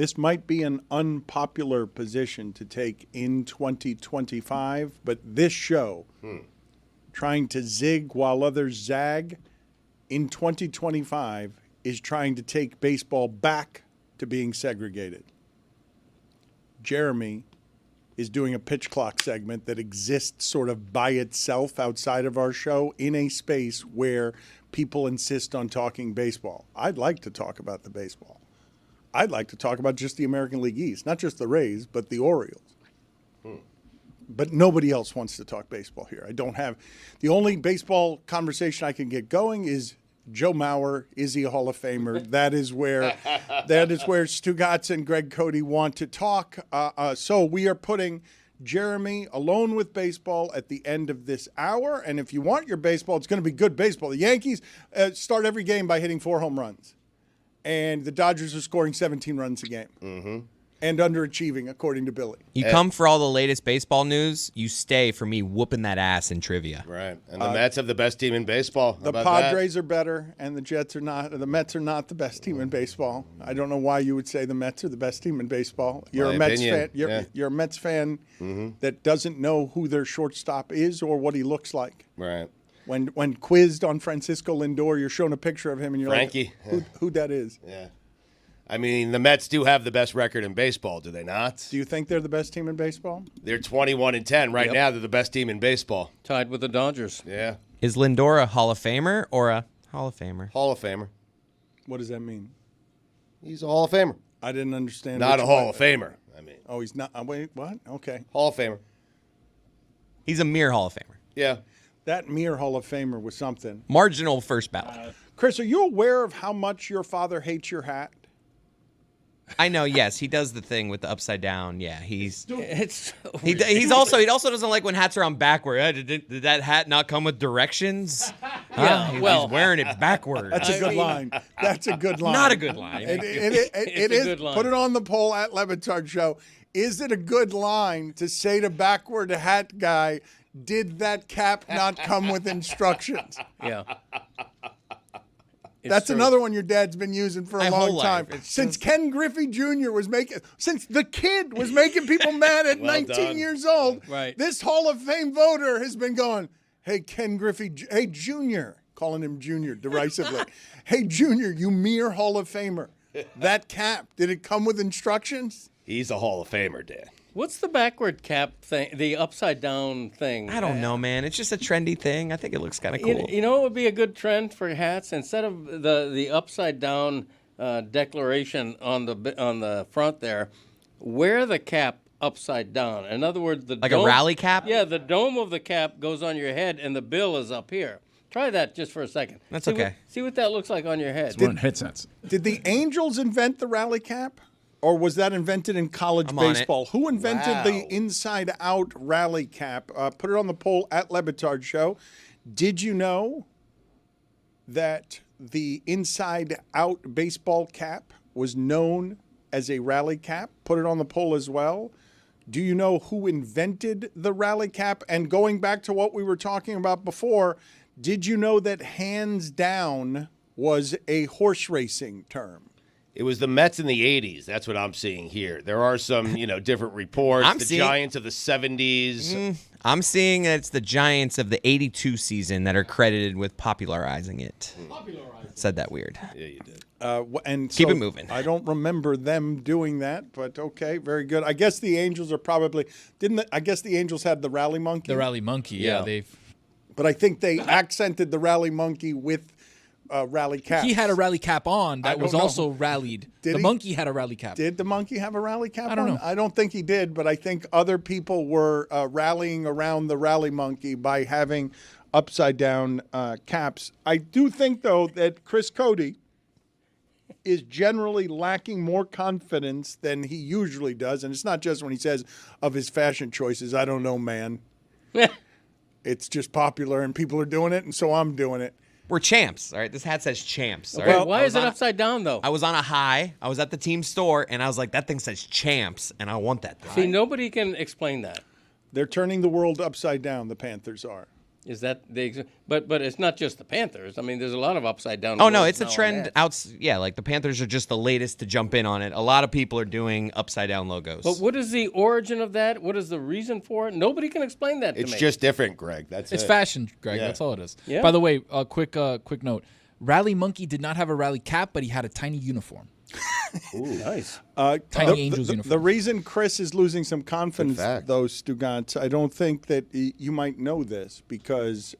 This might be an unpopular position to take in 2025, but this show, trying to zig while others zag, in 2025 is trying to take baseball back to being segregated. Jeremy is doing a pitch clock segment that exists sort of by itself outside of our show in a space where people insist on talking baseball. I'd like to talk about the baseball. I'd like to talk about just the American League East, not just the Rays, but the Orioles. But nobody else wants to talk baseball here. The only baseball conversation I can get going is Joe Mauer, is he a Hall of Famer? That is where Stugotz and Greg Cody want to talk. So we are putting Jeremy alone with baseball at the end of this hour. And if you want your baseball, it's going to be good baseball. The Yankees start every game by hitting 4 home runs. And the Dodgers are scoring 17 runs a game. Mm-hmm. And underachieving, according to Billy. You come for all the latest baseball news. You stay for me whooping that ass in trivia. Right. And the Mets have the best team in baseball. The Padres are better, and the Jets are not. The Mets are not the best team in baseball. I don't know why you would say the Mets are the best team in baseball. You're a Mets fan. You're a Mets fan that doesn't know who their shortstop is or what he looks like. Right. When quizzed on Francisco Lindor, you're shown a picture of him, and you're Frankie. like, who that is? Yeah. I mean, the Mets do have the best record in baseball, do they not? Do you think they're the best team in baseball? They're 21-10 right now. They're the best team in baseball. Tied with the Dodgers. Yeah. Is Lindor a Hall of Famer or a Hall of Famer? Hall of Famer. What does that mean? He's a Hall of Famer. I didn't understand. Not a Hall of Famer. I mean. Oh, he's not. Wait, what? Okay. Hall of Famer. He's a mere Hall of Famer. Yeah. That mere Hall of Famer was something. Marginal first ballot. Chris, are you aware of how much your father hates your hat? I know, yes, he does the thing with the upside down. Yeah, he's It's he also doesn't like when hats are on backward. Did that hat not come with directions? Yeah, He's well, wearing it backward. That's a good line. That's a good line. Not a good line. It It's a is. good line. Put it on the poll at LeBatard Show. Is it a good line to say to backward hat guy, did that cap not come with instructions? yeah. It's That's true. another one your dad's been using for a My long whole time. life. It's Since Ken Griffey Jr. since the kid was making people mad at Well 19 done. years old, Right. this Hall of Fame voter has been going, hey, Ken Griffey, hey, Junior, calling him Junior derisively. Hey, Junior, you mere Hall of Famer. That cap, did it come with instructions? He's a Hall of Famer, Dan. What's the backward cap thing, the upside down thing? I don't know, man. It's just a trendy thing. I think it looks kind of cool. You know what would be a good trend for hats? Instead of the upside down declaration on the front there, wear the cap upside down. In other words, the Like dome, a rally cap? Yeah, the dome of the cap goes on your head and the bill is up here. Try that just for a second. That's See okay. see what that looks like on your head. One headsets. Did the Angels invent the rally cap? Or was that invented in college I'm on it. baseball? Who invented Wow. the inside-out rally cap? Put it on the poll at LeBatard Show. Did you know that the inside-out baseball cap was known as a rally cap? Put it on the poll as well. Do you know who invented the rally cap? And going back to what we were talking about before, did you know that hands down was a horse racing term? It was the Mets in the 80s. That's what I'm seeing here. There are some, different reports. Giants of the 70s. I'm seeing it's the Giants of the 82 season that are credited with popularizing it. Said that weird. Yeah, you did. And Keep so it moving. I don't remember them doing that, but okay, very good. I guess the Angels are probably I guess the Angels had the rally monkey. The rally monkey, Yeah. But I think they accented the rally monkey with rally cap. He had a rally cap on I that was don't know. also rallied. Did The he? monkey had a rally cap. Did the monkey have a rally cap I don't on? know. I don't think he did, but I think other people were rallying around the rally monkey by having upside down caps. I do think, though, that Chris Cody is generally lacking more confidence than he usually does. And it's not just when he says of his fashion choices, I don't know, man. It's just popular and people are doing it, and so I'm doing it. We're champs, all right? This hat says champs, all Okay, right? why is it upside down, though? I was on a high. I was at the team store, and I was like, that thing says champs, and I want that thing. See, nobody can explain that. They're turning the world upside down, the Panthers are. Is that but it's not just the Panthers. I mean, there's a lot of upside down. Oh no, logos it's a now on trend. hats. Yeah, like the Panthers are just the latest to jump in on it. A lot of people are doing upside down logos. But what is the origin of that? What is the reason for it? Nobody can explain that to It's me. just different, Greg. That's It's it. fashion, Greg. Yeah. That's all it is. Yeah. By the way, a quick note. Rally Monkey did not have a rally cap, but he had a tiny uniform. Nice. Tiny Angels uniform. The reason Chris is losing some confidence, Good fact. though, Stugotz, I don't think that you might know this because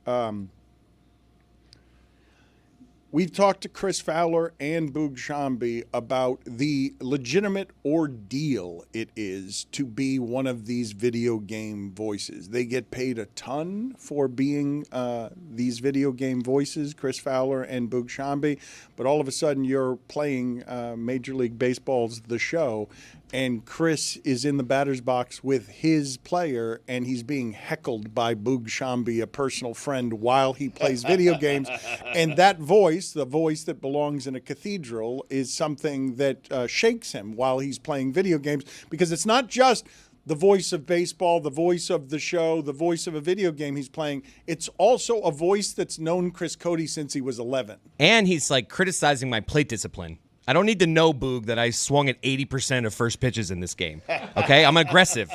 we've talked to Chris Fowler and Boog Shambi about the legitimate ordeal it is to be one of these video game voices. They get paid a ton for being these video game voices, Chris Fowler and Boog Shambi, but all of a sudden you're playing Major League Baseball's The Show, and Chris is in the batter's box with his player, and he's being heckled by Boog Shambi, a personal friend, while he plays video games. And that voice, the voice that belongs in a cathedral, is something that shakes him while he's playing video games, because it's not just the voice of baseball, the voice of the show, the voice of a video game he's playing. It's also a voice that's known Chris Cody since he was 11. And he's like criticizing my plate discipline. I don't need to know, Boog, that I swung at 80% of first pitches in this game. Okay? I'm aggressive.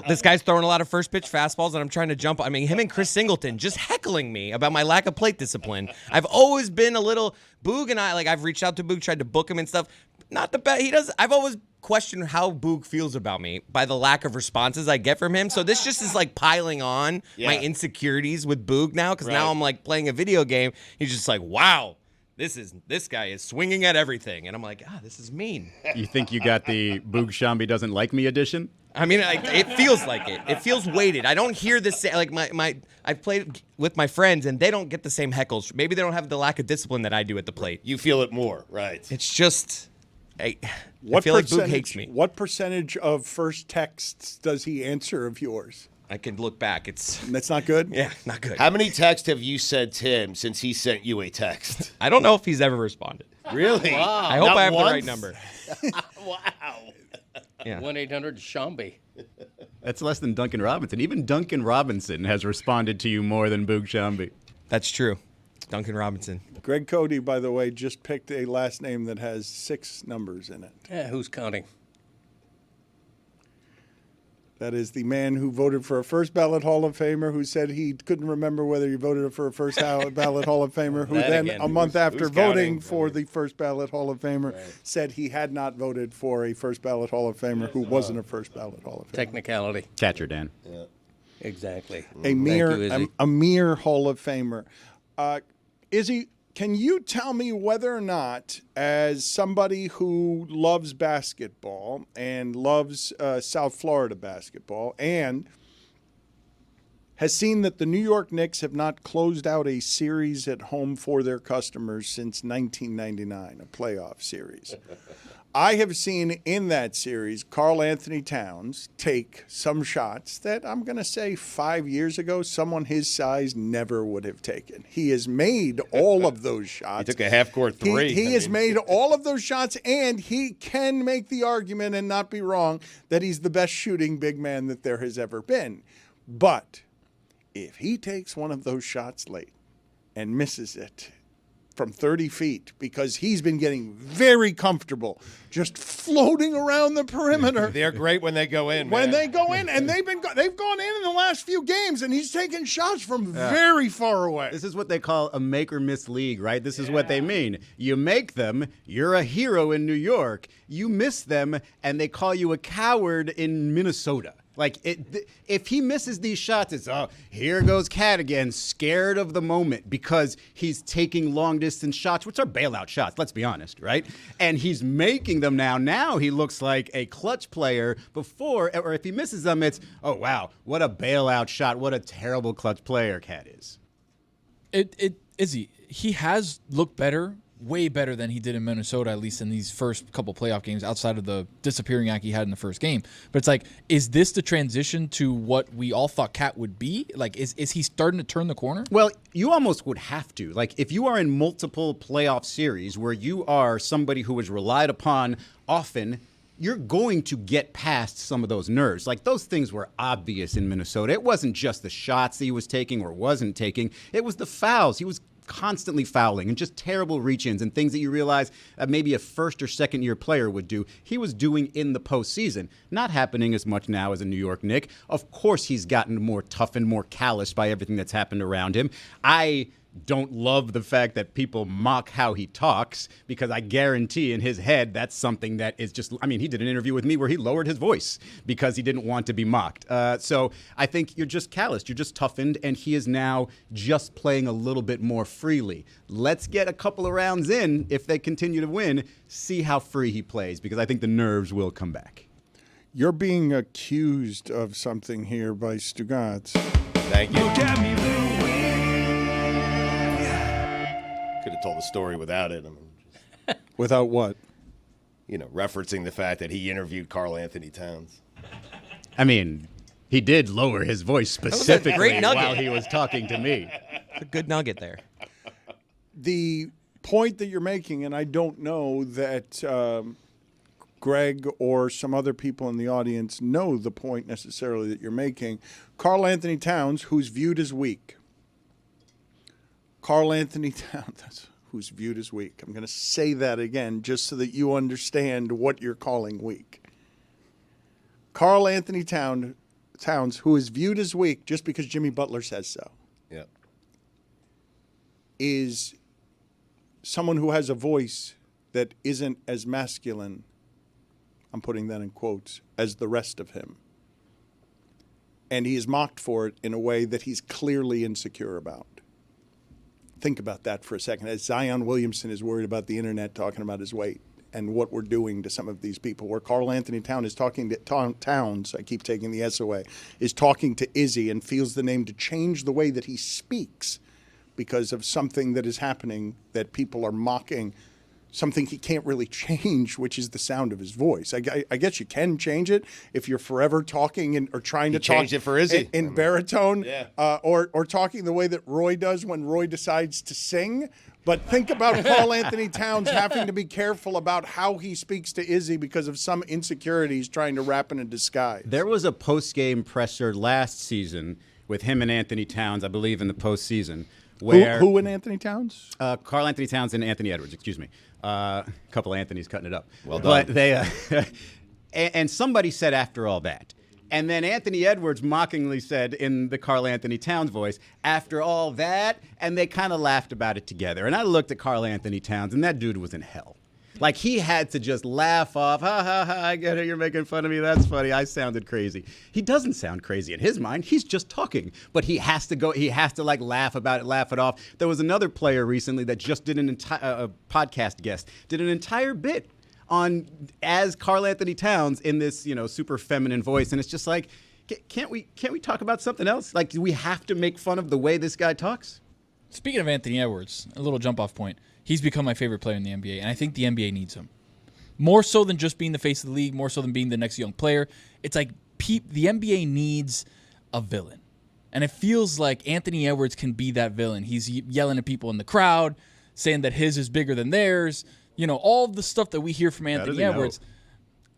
This guy's throwing a lot of first pitch fastballs, and I'm trying to jump. I mean, him and Chris Singleton just heckling me about my lack of plate discipline. I've always been a little Boog, and I've reached out to Boog, tried to book him and stuff. Not the best. He does. I've always questioned how Boog feels about me by the lack of responses I get from him. So this just is like piling on my insecurities with Boog now, because now I'm like playing a video game. He's just like, wow. This guy is swinging at everything, and I'm like, this is mean. You think you got the Boog Shambi doesn't like me edition? I mean, it feels like it. It feels weighted. I don't hear this like I've played with my friends, and they don't get the same heckles. Maybe they don't have the lack of discipline that I do at the plate. You feel it more, right? It's just, I feel like Boog hates me. What percentage of first texts does he answer of yours? I can look back. That's not good? Yeah, not good. How many texts have you sent him since he sent you a text? I don't know if he's ever responded. Really? Wow. I hope Not I have once? the right number. Wow. Yeah. 1-800-SHAMBI. That's less than Duncan Robinson. Even Duncan Robinson has responded to you more than Boog Shambi. That's true. Duncan Robinson. Greg Cody, by the way, just picked a last name that has 6 numbers in it. Yeah, who's counting? That is the man who voted for a first ballot Hall of Famer, who said he couldn't remember whether he voted for a first ballot Hall of Famer, who That then, again. a month after who's voting counting? for the first ballot Hall of Famer, said he had not voted for a first ballot Hall of Famer who wasn't a first ballot Hall of Famer. Technicality. Catcher, Dan. Exactly. A mere Izzy. a mere Hall of Famer. Izzy, can you tell me whether or not, as somebody who loves basketball and loves South Florida basketball and has seen that the New York Knicks have not closed out a series at home for their customers since 1999, a playoff series. I have seen in that series Karl Anthony Towns take some shots that I'm going to say 5 years ago someone his size never would have taken. He has made all of those shots. He took a half-court three. He has made all of those shots, and he can make the argument and not be wrong that he's the best shooting big man that there has ever been. But if he takes one of those shots late and misses it from 30 feet, because he's been getting very comfortable just floating around the perimeter. They're great when they go in, When man. they go in, and they've gone in the last few games, and he's taking shots from very far away. This is what they call a make or miss league, right? This is what they mean. You make them, you're a hero in New York. You miss them, and they call you a coward in Minnesota. Like, if he misses these shots, it's, here goes Cat again, scared of the moment because he's taking long-distance shots, which are bailout shots, let's be honest, right? And he's making them now. Now he looks like a clutch player before, or if he misses them, it's, oh, wow, what a bailout shot. What a terrible clutch player Cat is. He has looked better, way better than he did in Minnesota, at least in these first couple playoff games, outside of the disappearing act he had in the first game. But it's like, is this the transition to what we all thought Cat would be? Like, is he starting to turn the corner? Well, you almost would have to. Like, if you are in multiple playoff series where you are somebody who is relied upon often you're going to get past some of those nerves. Like, those things were obvious in Minnesota. It wasn't just the shots that he was taking or wasn't taking. It was the fouls. He was constantly fouling and just terrible reach-ins and things that you realize maybe a first or second year player would do. He was doing in the postseason. Not happening as much now as a New York Knick. Of course, he's gotten more tough and more callous by everything that's happened around him. I don't love the fact that people mock how he talks, because I guarantee in his head that's something that is just, I mean, he did an interview with me where he lowered his voice because he didn't want to be mocked. So I think you're just calloused, you're just toughened, and he is now just playing a little bit more freely. Let's get a couple of rounds in, if they continue to win, see how free he plays, because I think the nerves will come back. You're being accused of something here by Stugotz. Thank you. Could have told the story without it. I mean, Without what? Referencing the fact that he interviewed Karl Anthony Towns. I mean, he did lower his voice specifically great nugget. while he was talking to me. It's a good nugget there. The point that you're making, and I don't know that Greg or some other people in the audience know the point necessarily that you're making. Karl Anthony Towns, who's viewed as weak. Karl Anthony Towns, who's viewed as weak. I'm going to say that again just so that you understand what you're calling weak. Karl Anthony Towns, who is viewed as weak just because Jimmy Butler says so, Yeah. is someone who has a voice that isn't as masculine, I'm putting that in quotes, as the rest of him. And he is mocked for it in a way that he's clearly insecure about. Think about that for a second. As Zion Williamson is worried about the internet talking about his weight and what we're doing to some of these people, where Karl Anthony Towns is talking to Towns, I keep taking the S away, is talking to Izzy and feels the need to change the way that he speaks because of something that is happening that people are mocking, something he can't really change, which is the sound of his voice. I guess you can change it if you're forever talking or trying to talk. Changed it for Izzy. In baritone, Yeah. or talking the way that Roy does when Roy decides to sing. But think about Karl Anthony Towns having to be careful about how he speaks to Izzy because of some insecurities trying to wrap in a disguise. There was a post-game presser last season with him and Anthony Towns, I believe, in the postseason. Where Who and Anthony Towns? Karl Anthony Towns and Anthony Edwards, excuse me. A couple of Anthony's cutting it up. Well done. But they, and somebody said after all that. And then Anthony Edwards mockingly said in the Karl Anthony Towns voice, after all that, and they kind of laughed about it together. And I looked at Karl Anthony Towns, and that dude was in hell. Like, he had to just laugh off, ha, ha, ha, I get it, you're making fun of me, that's funny, I sounded crazy. He doesn't sound crazy in his mind, he's just talking. But he has to like laugh about it, laugh it off. There was another player recently that just did an entire, podcast guest, did an entire bit on, as Karl Anthony Towns in this, super feminine voice. And it's just like, can't we talk about something else? Like, do we have to make fun of the way this guy talks? Speaking of Anthony Edwards, a little jump off point. He's become my favorite player in the NBA, and I think the NBA needs him. More so than just being the face of the league, more so than being the next young player. It's like the NBA needs a villain. And it feels like Anthony Edwards can be that villain. He's yelling at people in the crowd, saying that his is bigger than theirs. All of the stuff that we hear from Anthony Edwards.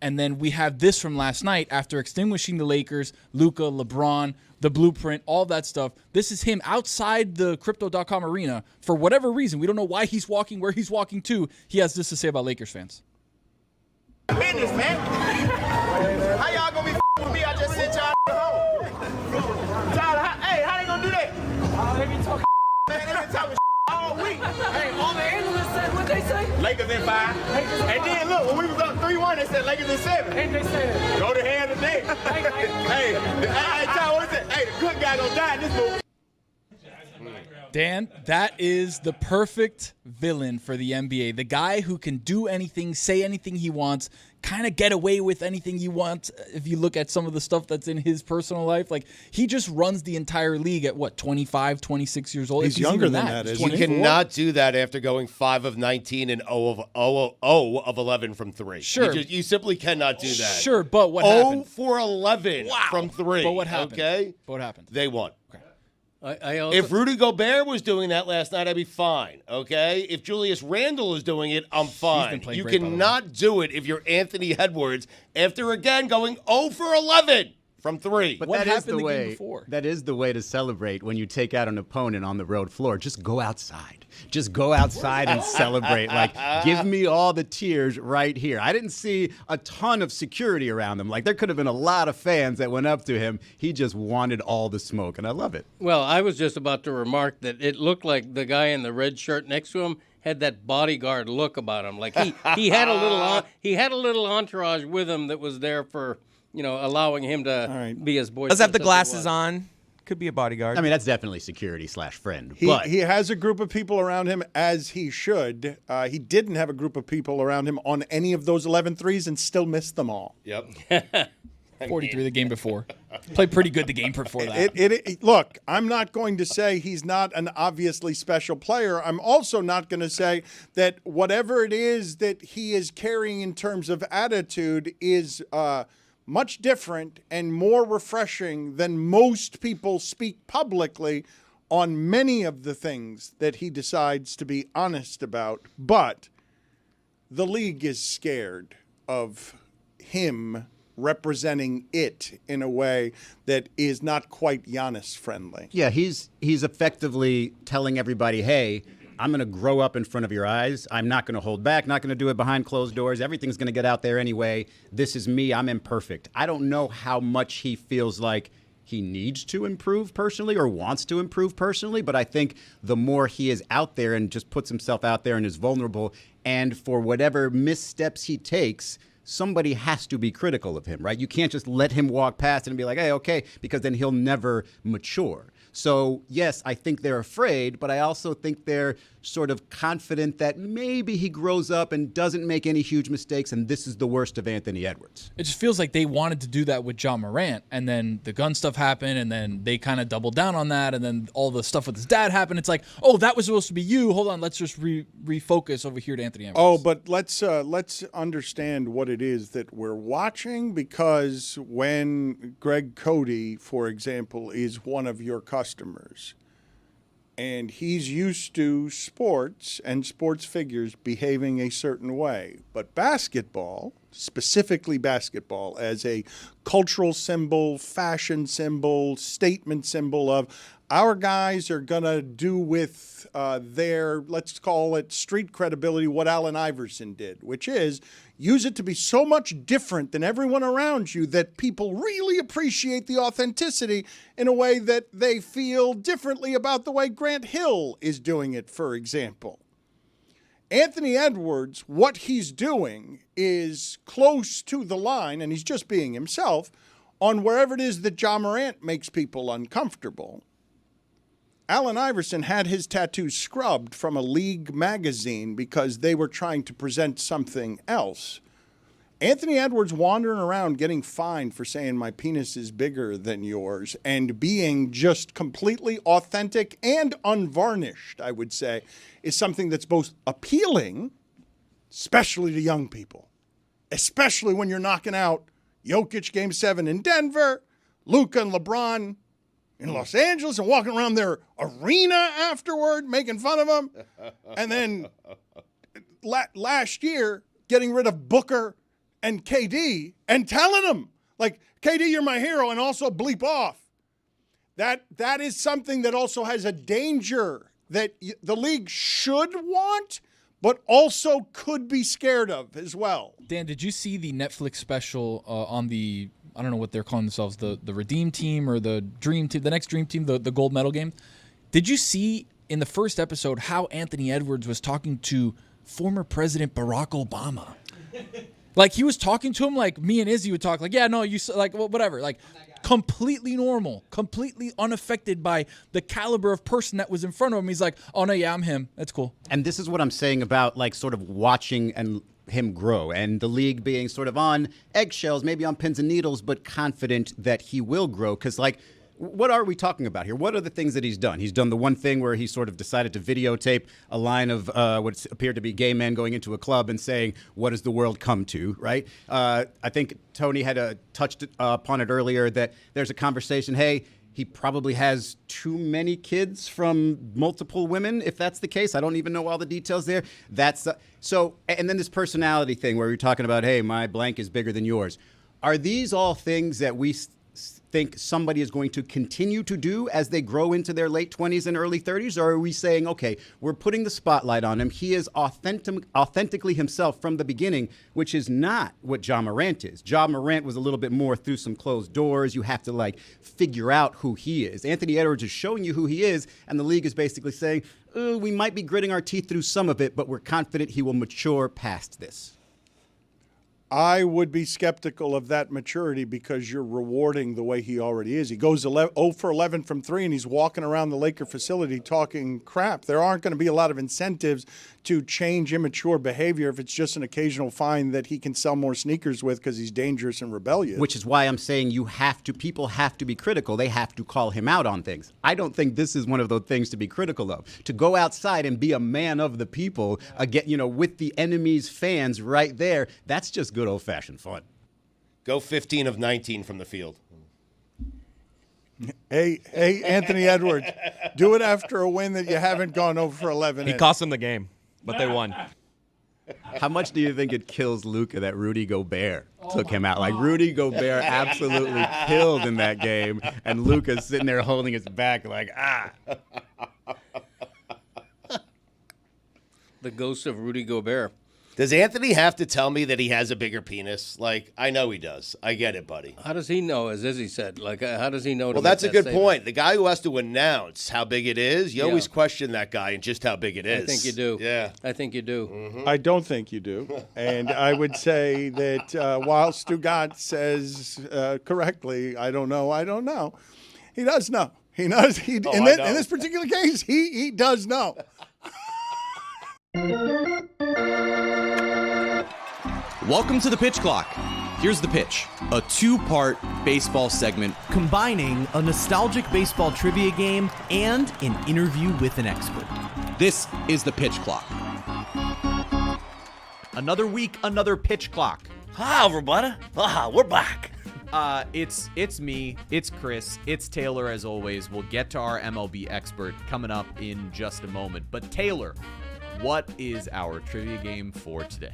And then we have this from last night after extinguishing the Lakers, Luka, LeBron, the blueprint, all that stuff. This is him outside the Crypto.com arena for whatever reason. We don't know why he's walking, where he's walking to. He has this to say about Lakers fans. Business, man. How y'all gonna be with me? I just sent y'all home. Tyler, how they gonna do that? They be talking, man. They been talking all week. Hey, all the analysts said what they say. Lakers in 5. And then look, when we was up 3-1, they said Lakers in 7. And they said, go to hell today. Hey, Tyler, what is it? Hey, the good guy gonna die in this movie. Dan, that is the perfect villain for the NBA. The guy who can do anything, say anything he wants, kind of get away with anything he wants. If you look at some of the stuff that's in his personal life, like, he just runs the entire league at, 25, 26 years old? He's younger than that, isn't he? You cannot do that after going 5 of 19 and 0 of 11 from 3. Sure. You simply cannot do that. Sure, but what happened? 0 for 11 from 3. But what happened? Okay? But what happened? They won. Okay. I also, If Rudy Gobert was doing that last night, I'd be fine, okay? If Julius Randle is doing it, I'm fine. playing You great, by the way. cannot do it if you're Anthony Edwards after, again, going 0 for 11 from 3. But What that is happened the the game way. before? That is the way to celebrate when you take out an opponent on the road floor. Just go outside. Just go outside and celebrate. Like, give me all the tears right here. I didn't see a ton of security around him. Like, there could have been a lot of fans that went up to him. He just wanted all the smoke, and I love it. well, I was just about to remark that it looked like the guy in the red shirt next to him had that bodyguard look about him. Like he had a little entourage with him that was there for allowing him to be as boisterous. Does have the as he glasses was. on. Could be a bodyguard. I mean, that's definitely security/friend. He But has a group of people around him, as he should. He didn't have a group of people around him on any of those 11 threes and still missed them all. Yep. 43 the game before. Played pretty good the game before that. Look, I'm not going to say he's not an obviously special player. I'm also not going to say that whatever it is that he is carrying in terms of attitude is much different and more refreshing than most people speak publicly on many of the things that he decides to be honest about. But the league is scared of him representing it in a way that is not quite Giannis friendly. yeah, he's effectively telling everybody, hey, I'm going to grow up in front of your eyes. I'm not going to hold back, not going to do it behind closed doors. Everything's going to get out there anyway. This is me. I'm imperfect. I don't know how much he feels like he needs to improve personally or wants to improve personally, but I think the more he is out there and just puts himself out there and is vulnerable, and for whatever missteps he takes, somebody has to be critical of him, right? You can't just let him walk past and be like, hey, okay, because then he'll never mature. So, yes, I think they're afraid, but I also think they're sort of confident that maybe he grows up and doesn't make any huge mistakes, and this is the worst of Anthony Edwards. It just feels like they wanted to do that with John Morant, and then the gun stuff happened, and then they kind of doubled down on that, and then all the stuff with his dad happened. It's like, oh, that was supposed to be you. Hold on, let's just refocus over here to Anthony Edwards. Oh, but let's understand what it is that we're watching, because when Greg Cody, for example, is one of your customers, and he's used to sports and sports figures behaving a certain way, but basketball, specifically basketball, as a cultural symbol, fashion symbol, statement symbol of our guys are going to do with their, let's call it street credibility, what Allen Iverson did, which is use it to be so much different than everyone around you that people really appreciate the authenticity in a way that they feel differently about the way Grant Hill is doing it, for example. Anthony Edwards, what he's doing is close to the line, and he's just being himself, on wherever it is that John Morant makes people uncomfortable. Allen Iverson had his tattoos scrubbed from a league magazine because they were trying to present something else. Anthony Edwards wandering around getting fined for saying my penis is bigger than yours and being just completely authentic and unvarnished, I would say, is something that's both appealing, especially to young people, especially when you're knocking out Jokic Game 7 in Denver, Luka and LeBron in Los Angeles and walking around their arena afterward, making fun of them. And then last year, getting rid of Booker and KD and telling them, like, KD, you're my hero, and also bleep off. That is something that also has a danger that the league should want, but also could be scared of as well. Dan, did you see the Netflix special on the, I don't know what they're calling themselves, the Redeem Team or the Dream Team, the next Dream Team, the gold medal game? Did you see in the first episode how Anthony Edwards was talking to former President Barack Obama? Like, he was talking to him like me and Izzy would talk, like, yeah, no, you, like, whatever, like, completely normal, completely unaffected by the caliber of person that was in front of him. He's like, oh, no, yeah, I'm him. That's cool. And this is what I'm saying about, like, sort of watching and him grow, and the league being sort of on eggshells, maybe on pins and needles, but confident that he will grow. Because, like, what are we talking about here? What are the things that he's done? He's done the one thing where he sort of decided to videotape a line of what appeared to be gay men going into a club and saying, what does the world come to, right? I think Tony had touched upon it earlier that there's a conversation, hey, He probably has too many kids from multiple women, if that's the case. I don't even know all the details there. And then this personality thing where you're talking about, hey, my blank is bigger than yours. Are these all things that we think somebody is going to continue to do as they grow into their late 20s and early 30s? Or are we saying, okay, we're putting the spotlight on him. He is authentically himself from the beginning, which is not what Ja Morant is. Ja Morant was a little bit more through some closed doors. You have to figure out who he is. Anthony Edwards is showing you who he is, and the league is basically saying, we might be gritting our teeth through some of it, but we're confident he will mature past this. I would be skeptical of that maturity because you're rewarding the way he already is. He goes 0 for 11 from 3, and he's walking around the Laker facility talking crap. There aren't going to be a lot of incentives to change immature behavior if it's just an occasional fine that he can sell more sneakers with because he's dangerous and rebellious. Which is why I'm saying people have to be critical. They have to call him out on things. I don't think this is one of those things to be critical of. To go outside and be a man of the people, again, with the enemy's fans right there, that's just good old-fashioned fun. Go 15 of 19 from the field. Hey, Anthony Edwards, do it after a win that you haven't gone over for 11. He cost them the game, but they won. How much do you think it kills Luka that Rudy Gobert took him out? Rudy Gobert absolutely killed in that game, and Luka's sitting there holding his back The ghost of Rudy Gobert. Does Anthony have to tell me that he has a bigger penis? I know he does. I get it, buddy. How does he know, as Izzy said? How does he know? Well, that's a good point. The guy who has to announce how big it is, you always question that guy and just how big it is. I think you do. Yeah. I think you do. Mm-hmm. I don't think you do. And I would say that while Stugotz says correctly, I don't know, he does know. He knows. In this particular case, he does know. Welcome to the Pitch Clock. Here's the pitch. A 2-part baseball segment combining a nostalgic baseball trivia game and an interview with an expert. This is the Pitch Clock. Another week, another Pitch Clock. Hi, everybody. We're back. It's me, it's Chris, it's Taylor as always. We'll get to our MLB expert coming up in just a moment. But Taylor, what is our trivia game for today?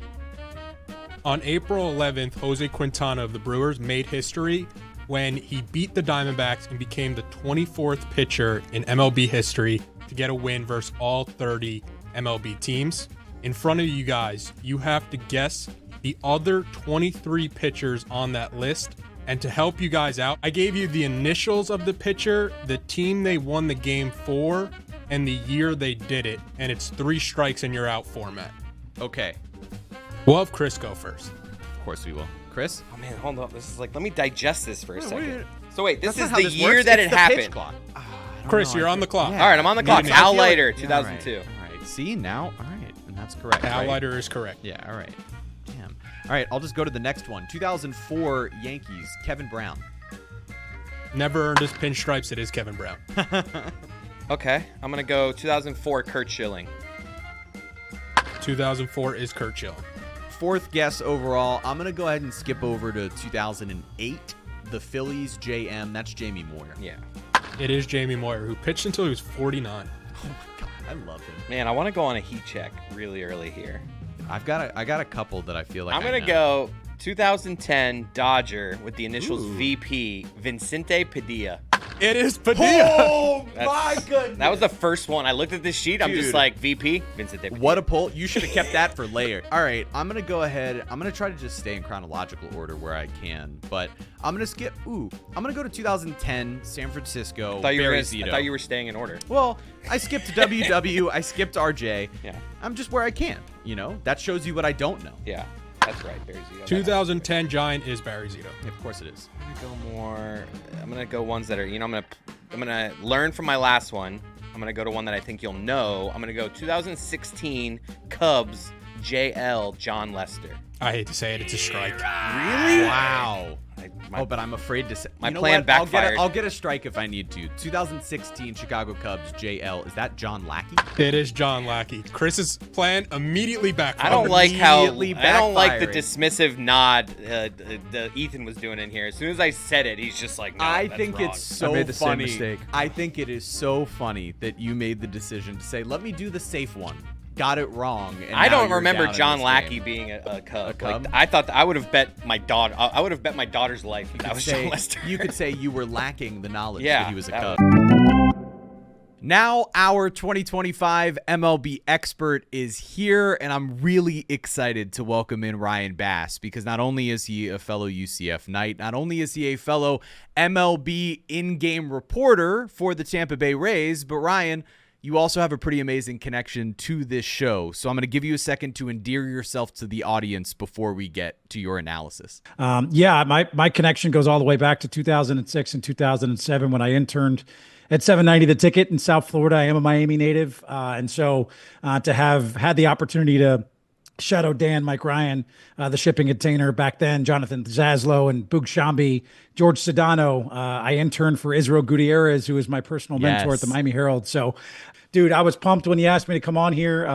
On April 11th, Jose Quintana of the Brewers made history when he beat the Diamondbacks and became the 24th pitcher in MLB history to get a win versus all 30 MLB teams. In front of you guys, you have to guess the other 23 pitchers on that list. And to help you guys out, I gave you the initials of the pitcher, the team they won the game for, and the year they did it. And it's 3 strikes and you're out format. Okay. We'll have Chris go first. Of course we will. Chris? Oh, man, hold up. This is let me digest this for a second. So, wait, this That's is not how the this year works. that It's it the pitch happened. clock. Chris, you're on the clock. All right, I'm on the clock. Al Leiter, 2002. All right. See, now, all right. And that's correct. Al right? Leiter is correct. Yeah, all right. Damn. All right, I'll just go to the next one. 2004 Yankees, Kevin Brown. Never earned his pinstripes. It is Kevin Brown. Okay, I'm going to go 2004 Kurt Schilling. 2004 is Kurt Schilling. 4th guess overall. I'm going to go ahead and skip over to 2008. The Phillies, JM. That's Jamie Moyer. Yeah. It is Jamie Moyer, who pitched until he was 49. Oh, my God. I love him. Man, I want to go on a heat check really early here. I got a couple that I feel like I'm going to go 2010 Dodger with the initials VP, Vicente Padilla. It is Padilla. Oh, my goodness. That was the first one. I looked at this sheet. I'm just Dude. like, VP, Vicente Padilla. What a pull. You should have kept that for later. All right, I'm going to go ahead. I'm going to try to just stay in chronological order where I can. But I'm going to skip. I'm going to go to 2010 San Francisco. I thought Zito. you were staying in order. Well, I skipped WW. I skipped RJ. Yeah. I'm just where I can. That shows you what I don't know. Yeah, that's right. Barry Zito. 2010 Giant is Barry Zito. Yeah, of course it is. I'm gonna go ones that are, I'm gonna learn from my last one. I'm gonna go to one that I think you'll know. I'm gonna go 2016 Cubs JL John Lester. I hate to say it, it's a strike. Really? Wow. but I'm afraid to say. My You know plan what? backfired. I'll get a strike if I need to. 2016 Chicago Cubs JL. Is that John Lackey? It is John Lackey. Chris's plan immediately backfired. I don't like Immediately the backfiring. dismissive nod that Ethan was doing in here. As soon as I said it, he's just like, no, I that's think wrong. it's so made the same funny. mistake. I think it is so funny that you made the decision to say, "Let me do the safe one." Got it wrong. And I now don't you're remember down in John this Lackey game. being a Cub. A Cub? Like, I thought that I would have bet my daughter. I would have bet my daughter's life if that was Say- John Lester. You could say you were lacking the knowledge Yeah, that he was a that Cub. Now our 2025 MLB expert is here, and I'm really excited to welcome in Ryan Bass because not only is he a fellow UCF Knight, not only is he a fellow MLB in-game reporter for the Tampa Bay Rays, but Ryan, you also have a pretty amazing connection to this show. So I'm going to give you a second to endear yourself to the audience before we get to your analysis. Yeah, my connection goes all the way back to 2006 and 2007 when I interned at 790 The Ticket in South Florida. I am a Miami native. And so to have had the opportunity to shadow Dan, Mike Ryan, the shipping container back then, Jonathan Zaslow and Boog Shambi, George Sedano. I interned for Israel Gutierrez, who is my personal mentor at the Miami Herald. So, dude, I was pumped when you asked me to come on here.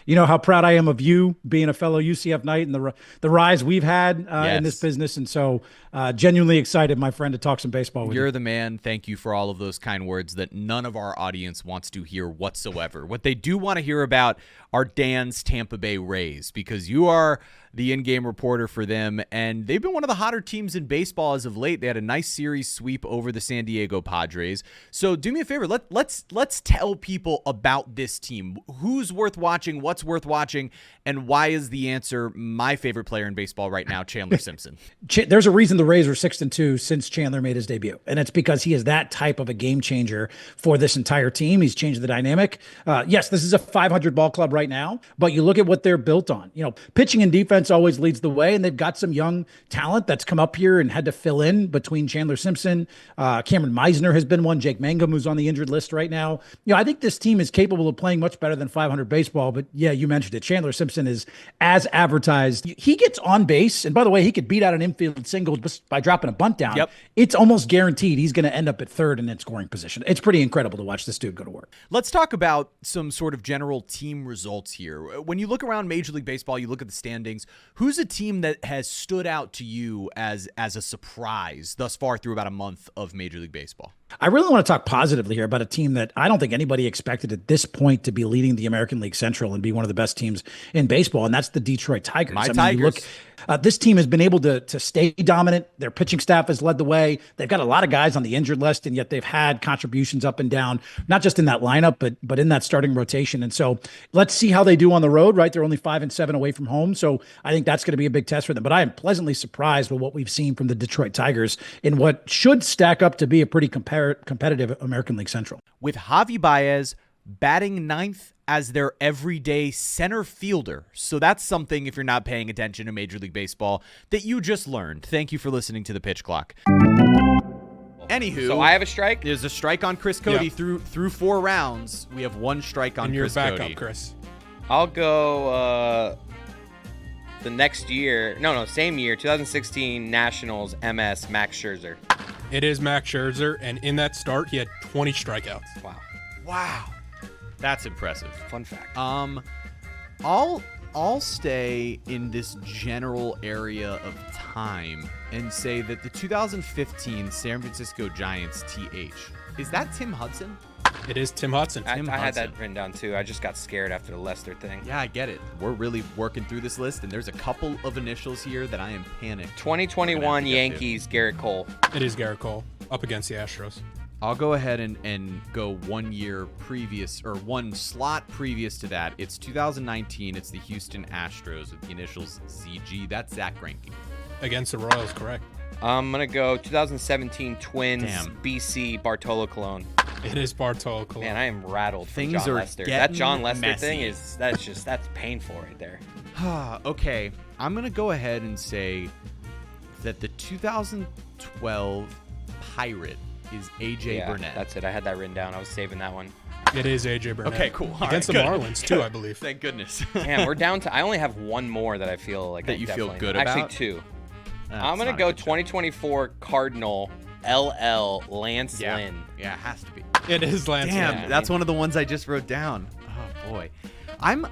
You know how proud I am of you being a fellow UCF Knight and the rise we've had in this business. And so genuinely excited, my friend, to talk some baseball with you. You're the man. Thank you for all of those kind words that none of our audience wants to hear whatsoever. What they do want to hear about are Dan's Tampa Bay Rays, because you are the in-game reporter for them, and they've been one of the hotter teams in baseball as of late. They had a nice series sweep over the San Diego Padres. So do me a favor, let's tell people about this team. Who's worth watching, what's worth watching, and why is the answer my favorite player in baseball right now, Chandler Simpson? There's a reason the Rays are 6-2 since Chandler made his debut, and it's because he is that type of a game changer for this entire team. He's changed the dynamic. Yes, this is a 500 ball club right now, but you look at what they're built on. You know, pitching and defense always leads the way, and they've got some young talent that's come up here and had to fill in between Chandler Simpson. Cameron Meisner has been one. Jake Mangum, who's on the injured list right now. You know, I think this team is capable of playing much better than 500 baseball, but yeah, you mentioned it. Chandler Simpson is as advertised. He gets on base, and by the way, he could beat out an infield single just by dropping a bunt down. Yep. It's almost guaranteed he's going to end up at third in that scoring position. It's pretty incredible to watch this dude go to work. Let's talk about some sort of general team results here. When you look around Major League Baseball, you look at the standings, who's a team that has stood out to you as a surprise thus far through about a month of Major League Baseball? I really want to talk positively here about a team that I don't think anybody expected at this point to be leading the American League Central and be one of the best teams in baseball, and that's the Detroit Tigers. Tigers. You look, this team has been able to stay dominant. Their pitching staff has led the way. They've got a lot of guys on the injured list, and yet they've had contributions up and down, not just in that lineup, but in that starting rotation. And so let's see how they do on the road, right? They're only 5-7 away from home, so I think that's going to be a big test for them. But I am pleasantly surprised with what we've seen from the Detroit Tigers in what should stack up to be a pretty competitive American League Central. With Javi Baez batting ninth as their everyday center fielder. So that's something, if you're not paying attention to Major League Baseball, that you just learned. Thank you for listening to the Pitch Clock. Anywho, So I have a strike? There's a strike on Chris Cody Yeah. through 4 rounds. We have 1 strike on And your Chris backup, Cody. Chris. I'll go the next year. No, same year, 2016 Nationals MS Max Scherzer. It is Max Scherzer, and in that start, he had 20 strikeouts. Wow. That's impressive. Fun fact. I'll stay in this general area of time and say that the 2015 San Francisco Giants TH, is that Tim Hudson? It is Tim Hudson. I had that written down too. I just got scared after the Lester thing. Yeah, I get it. We're really working through this list, and there's a couple of initials here that I am panicked. 2021 Yankees, Garrett Cole. It is Garrett Cole up against the Astros. I'll go ahead and go 1 year previous, or 1 slot previous to that. It's 2019. It's the Houston Astros with the initials ZG. That's Zach Greinke. Against the Royals, correct. I'm going to go 2017 Twins, Damn. BC, Bartolo Colon. It is Bartolo Colon. Man, I am rattled from Things John are Lester. That getting John Lester messy. thing that's painful right there. Okay, I'm going to go ahead and say that the 2012 Pirate is A.J. Burnett. That's it. I had that written down. I was saving that one. It is A.J. Burnett. Okay, cool. All Against right, the good. Marlins, too, I believe. Thank goodness. Man, we're down to. I only have one more that I feel like That I you feel definitely- good Actually, about? 2. I'm going to go 2024 Cardinal LL Lance Lynn. Yeah, it has to be. It is Lance Damn, Lynn. that's one of the ones I just wrote down. Oh boy. I'm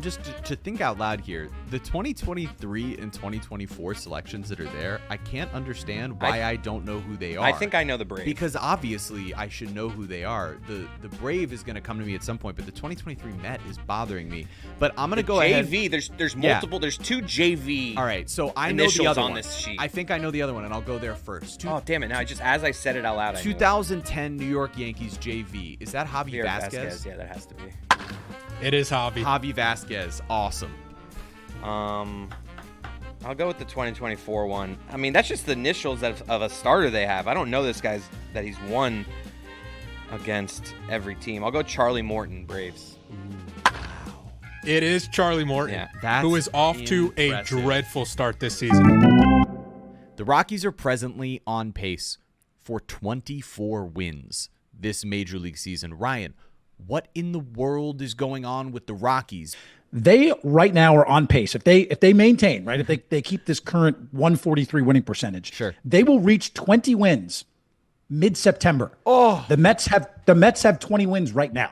just to think out loud here. The 2023 and 2024 selections that are there, I can't understand why I don't know who they are. I think I know the Brave. Because obviously I should know who they are. The Brave is going to come to me at some point, but the 2023 Met is bothering me. But I'm going to go ahead. JV, there's multiple. There's 2 JV. All right, so I know the other on one. this sheet. I think I know the other one, and I'll go there first. Oh damn it! Now as I said it out loud, 2010 New York Yankees JV. Is that Javi Vasquez? Yeah, that has to be. It is Javi. Javi Vasquez. Awesome. I'll go with the 2024 one. I mean, that's just the initials of a starter they have. I don't know this guy's that he's won against every team. I'll go Charlie Morton, Braves. It is Charlie Morton, who is off to a dreadful start this season. The Rockies are presently on pace for 24 wins this Major League season. Ryan, what in the world is going on with the Rockies? They right now are on pace. If they maintain, right, if they keep this current 143 winning percentage, they will reach 20 wins mid-September. The Mets have 20 wins right now.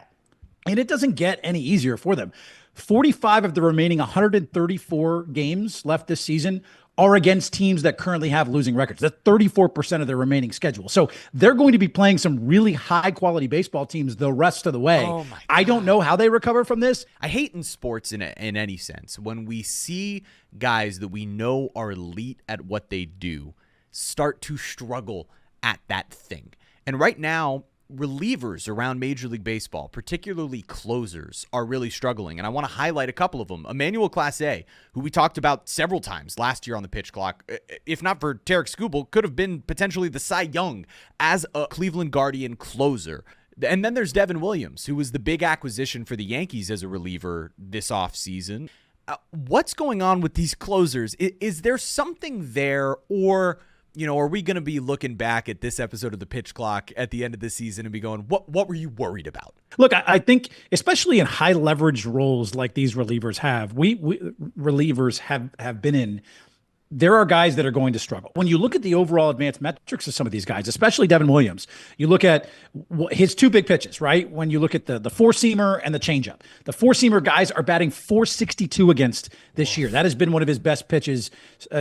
And it doesn't get any easier for them. 45 of the remaining 134 games left this season are against teams that currently have losing records. That's 34% of their remaining schedule. So they're going to be playing some really high-quality baseball teams the rest of the way. Oh my God. I don't know how they recover from this. I hate in sports in any sense when we see guys that we know are elite at what they do start to struggle at that thing. And right now, relievers around Major League Baseball, particularly closers, are really struggling. And I want to highlight a couple of them. Emmanuel Clase, who we talked about several times last year on the Pitch Clock, if not for Tarek Skubal, could have been potentially the Cy Young as a Cleveland Guardian closer. And then there's Devin Williams, who was the big acquisition for the Yankees as a reliever this offseason. What's going on with these closers? Is there something there, or are we going to be looking back at this episode of the Pitch Clock at the end of the season and be going, what were you worried about? Look, I think especially in high leverage roles like these relievers have, we relievers have been in, there are guys that are going to struggle. When you look at the overall advanced metrics of some of these guys, especially Devin Williams, you look at his 2 big pitches, right? When you look at the four-seamer and the changeup. The four-seamer guys are batting .462 against this year. That has been one of his best pitches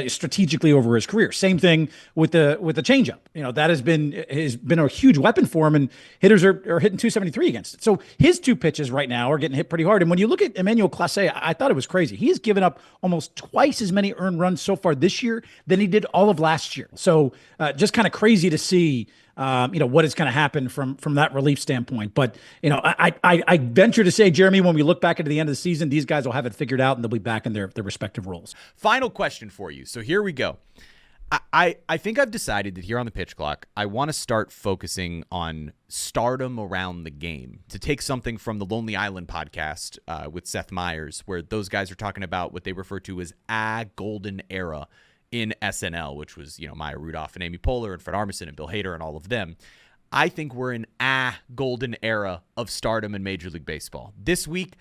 strategically over his career. Same thing with the changeup. That has been a huge weapon for him, and hitters are hitting .273 against it. So his 2 pitches right now are getting hit pretty hard. And when you look at Emmanuel Clase, I thought it was crazy. He has given up almost twice as many earned runs so far this year than he did all of last year. So just kind of crazy to see, what is going to happen from that relief standpoint. But, I venture to say, Jeremy, when we look back into the end of the season, these guys will have it figured out and they'll be back in their respective roles. Final question for you. So here we go. I think I've decided that here on the Pitch Clock, I want to start focusing on stardom around the game. To take something from the Lonely Island podcast with Seth Meyers, where those guys are talking about what they refer to as a golden era in SNL, which was, Maya Rudolph and Amy Poehler and Fred Armisen and Bill Hader and all of them. I think we're in a golden era of stardom in Major League Baseball. This week,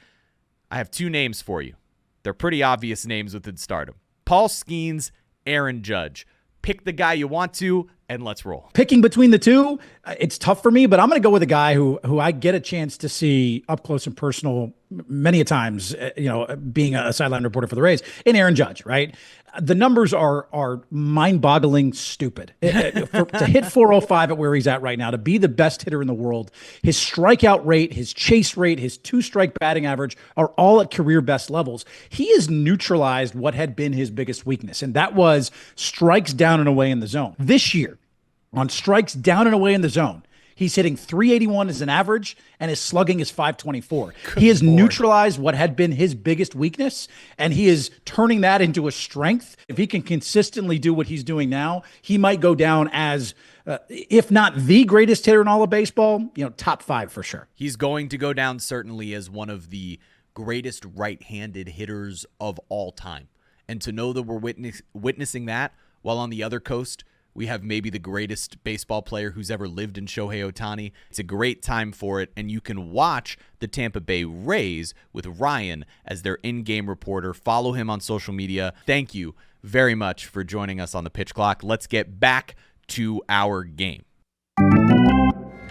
I have 2 names for you. They're pretty obvious names within stardom. Paul Skeens, Aaron Judge. Pick the guy you want to, and let's roll. Picking between the 2, it's tough for me, but I'm going to go with a guy who I get a chance to see up close and personal many a times, being a sideline reporter for the Rays, in Aaron Judge, right? The numbers are mind-boggling stupid. To hit 405 at where he's at right now, to be the best hitter in the world, his strikeout rate, his chase rate, his 2-strike batting average are all at career best levels. He has neutralized what had been his biggest weakness, and that was strikes down and away in the zone. This year, on strikes down and away in the zone, he's hitting .381 as an average, and his slugging is .524. He has neutralized what had been his biggest weakness, and he is turning that into a strength. If he can consistently do what he's doing now, he might go down as, if not the greatest hitter in all of baseball, top 5 for sure. He's going to go down certainly as one of the greatest right-handed hitters of all time. And to know that we're witnessing that while on the other coast, We have maybe the greatest baseball player who's ever lived in Shohei Ohtani. It's a great time for it, and you can watch the Tampa Bay Rays with Ryan as their in-game reporter. Follow him on social media. Thank you very much for joining us on the Pitch Clock. Let's get back to our game.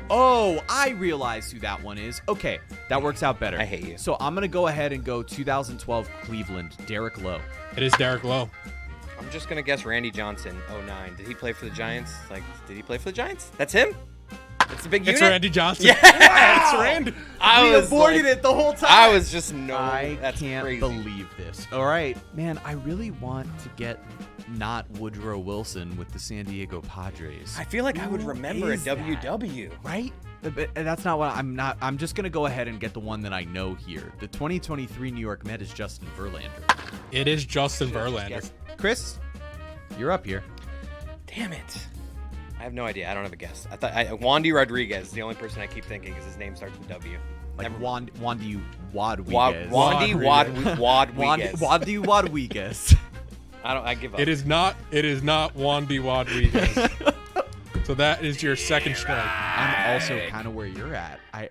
Oh, I realize who that one is. Okay, that works out better. I hate you. So I'm going to go ahead and go 2012 Cleveland, Derek Lowe. It is Derek Lowe. I'm just going to guess Randy Johnson, 09. Did he play for the Giants? Did he play for the Giants? That's him? It's a big unit? It's Randy Johnson. Yeah! It's Randy. We avoided it the whole time. I was just I can't crazy. believe this. All right, man, I really want to get not Woodrow Wilson with the San Diego Padres. I feel like I would remember a is that? WW. Right? But that's not what I'm just going to go ahead and get the one that I know here. The 2023 New York Met is Justin Verlander. It is Justin Verlander. Guess. Chris, you're up here. Damn it. I have no idea. I don't have a guess. I thought Wandy Rodriguez is the only person I keep thinking because his name starts with W. Like Wandy Wadwiguez. Wandy Wadwiguez. Wandy Wadwiguez. I give up. It is not Wandy Rodriguez. So that is your second strike. I'm also kind of where you're at. I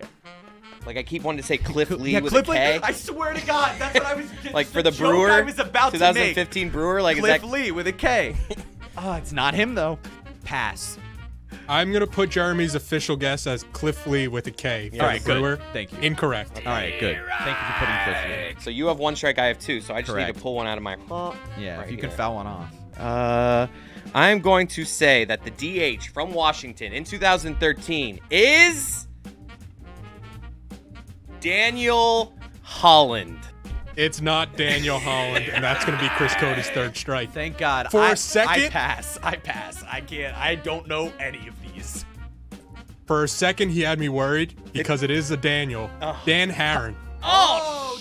keep wanting to say Cliff Lee with Cliff a K. I swear to God, that's what I was. Like for the Brewer, I was about 2015 Brewer, like Cliff is that Lee with a K. Oh, it's not him though. Pass. I'm going to put Jeremy's official guess as Cliff Lee with a K. All right, good. Brewer. Thank you. Incorrect. All right, good. Thank you for putting Cliff Lee. So you have one strike, I have two. So I just need Correct. to pull one out of my. Yeah, right if you here. can foul one off. I'm going to say that the DH from Washington in 2013 is Daniel Holland. It's not Daniel Holland, and that's going to be Chris Cody's third strike. Thank God. For a second? I pass. I can't. I don't know any of these. For a second, he had me worried because it is a Daniel. Dan Herron. Oh,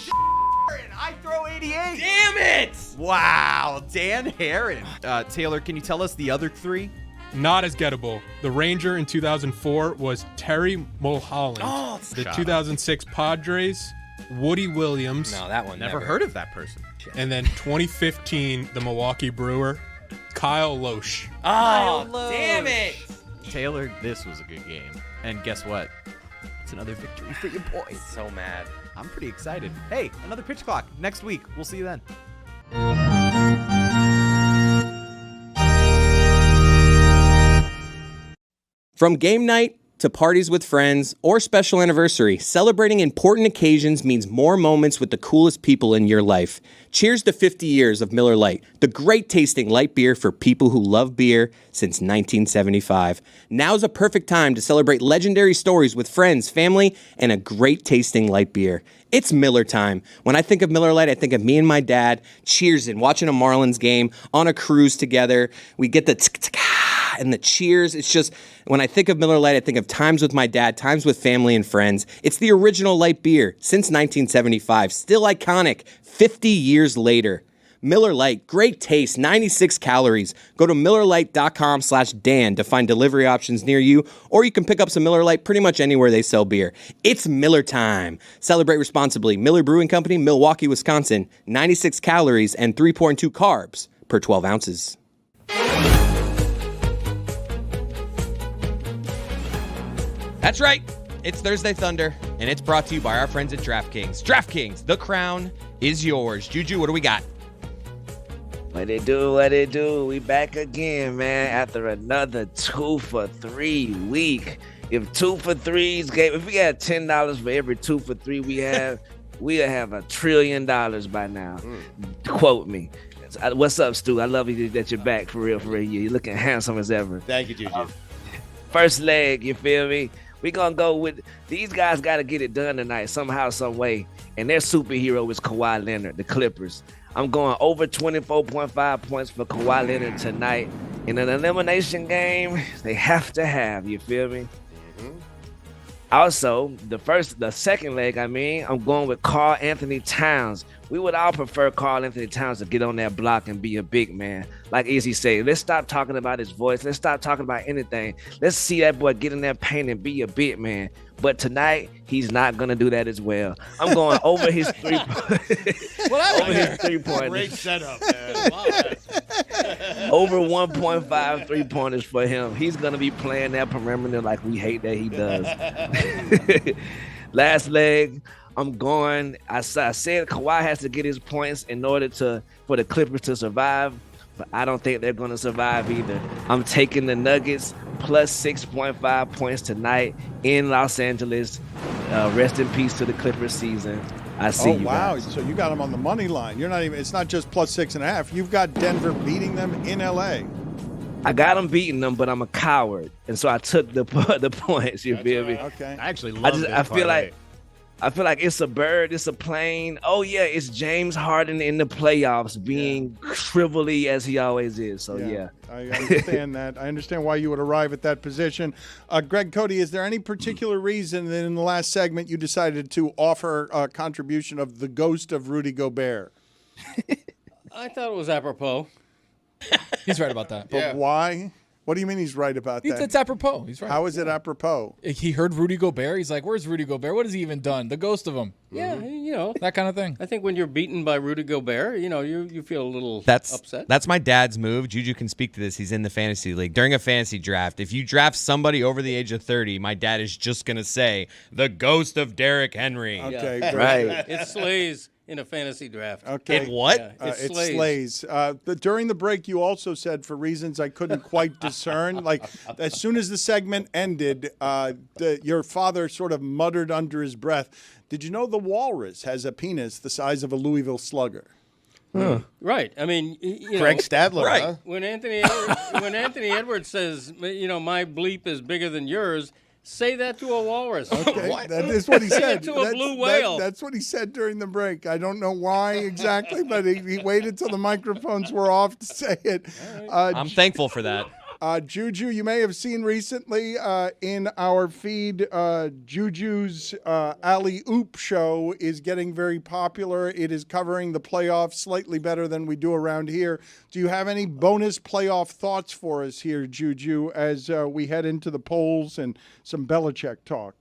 Herron. I throw 88. Damn it! Wow, Dan Herron. Taylor, can you tell us the other three? Not as gettable. The Ranger in 2004 was Terry Mulholland. Oh, the 2006 Padres, Woody Williams. No, that one Never heard of that person. And then 2015, the Milwaukee Brewer, Kyle Loesch. Oh, damn it! Taylor, this was a good game. And guess what? It's another victory for your boys. So mad. I'm pretty excited. Hey, another Pitch Clock next week. We'll see you then. From game night to parties with friends or special anniversary, celebrating important occasions means more moments with the coolest people in your life. Cheers to 50 years of Miller Lite, the great tasting light beer for people who love beer since 1975. Now's a perfect time to celebrate legendary stories with friends, family, and a great tasting light beer. It's Miller time. When I think of Miller Lite, I think of me and my dad cheersing, watching a Marlins game, on a cruise together. We get the tsk-tsk-ah and the cheers. It's just, when I think of Miller Lite, I think of times with my dad, times with family and friends. It's the original light beer since 1975, still iconic 50 years later. Miller Lite, great taste, 96 calories. Go to MillerLite.com/Dan to find delivery options near you, or you can pick up some Miller Lite pretty much anywhere they sell beer. It's Miller time. Celebrate responsibly. Miller Brewing Company, Milwaukee, Wisconsin. 96 calories and 3.2 carbs per 12 ounces. That's right. It's Thursday Thunder, and it's brought to you by our friends at DraftKings. DraftKings, the crown is yours. Juju, what do we got? What it do? We back again, man, after another 2 for 3 week. If 2 for 3's game, if we had $10 for every 2 for 3 we have, we'll have $1 trillion by now. Quote me. What's up, Stu? I love you that you're back, for real. You're looking handsome as ever. Thank you, Juju. First leg, you feel me? We're going to go with, these guys got to get it done tonight somehow, some way. And their superhero is Kawhi Leonard, the Clippers. I'm going over 24.5 points for Kawhi Leonard tonight. In an elimination game, they have to have, you feel me? Also, the second leg, I'm going with Karl Anthony Towns. We would all prefer Karl Anthony Towns to get on that block and be a big man. Like Izzy said, let's stop talking about his voice. Let's stop talking about anything. Let's see that boy get in that paint and be a big man. But tonight, he's not going to do that as well. I'm going over his 3 points. Great setup, man. Over 1.5 3-pointers for him. He's going to be playing that perimeter like we hate that he does. Last leg, I'm going. I said Kawhi has to get his points in order for the Clippers to survive, but I don't think they're going to survive either. I'm taking the Nuggets plus 6.5 points tonight in Los Angeles. Rest in peace to the Clippers season. I see you guys. So you got them on the money line. You're not even. It's not just plus 6.5. You've got Denver beating them in LA. I got them beating them, but I'm a coward, and so I took the points. You feel me? Okay. I actually love this I feel like it's a bird, it's a plane. Oh yeah, it's James Harden in the playoffs, being shrivelly as he always is. So yeah. I understand that. I understand why you would arrive at that position. Greg Cody, is there any particular reason that in the last segment you decided to offer a contribution of the ghost of Rudy Gobert? I thought it was apropos. He's right about that. But why? What do you mean he's right about that? It's apropos. He's right. How is it apropos? He heard Rudy Gobert. He's like, where's Rudy Gobert? What has he even done? The ghost of him. Yeah, you know. That kind of thing. I think when you're beaten by Rudy Gobert, you feel a little upset. That's my dad's move. Juju can speak to this. He's in the fantasy league. During a fantasy draft, if you draft somebody over the age of 30, my dad is just going to say, the ghost of Derrick Henry. Okay, right. It slays in a fantasy draft. Okay. It what? Yeah, It slays. During the break, you also said, for reasons I couldn't quite discern, like as soon as the segment ended, your father sort of muttered under his breath, did you know the walrus has a penis the size of a Louisville Slugger? Right. I mean, Craig Stadler, right. huh? When Anthony Edwards says, my bleep is bigger than yours, say that to a walrus. Okay, that is what he Say said. it to a blue whale. That's what he said during the break. I don't know why exactly, but he waited till the microphones were off to say it. I'm thankful for that. Juju, you may have seen recently in our feed, Juju's alley-oop show is getting very popular. It is covering the playoffs slightly better than we do around here. Do you have any bonus playoff thoughts for us here, Juju, as we head into the polls and some Belichick talk?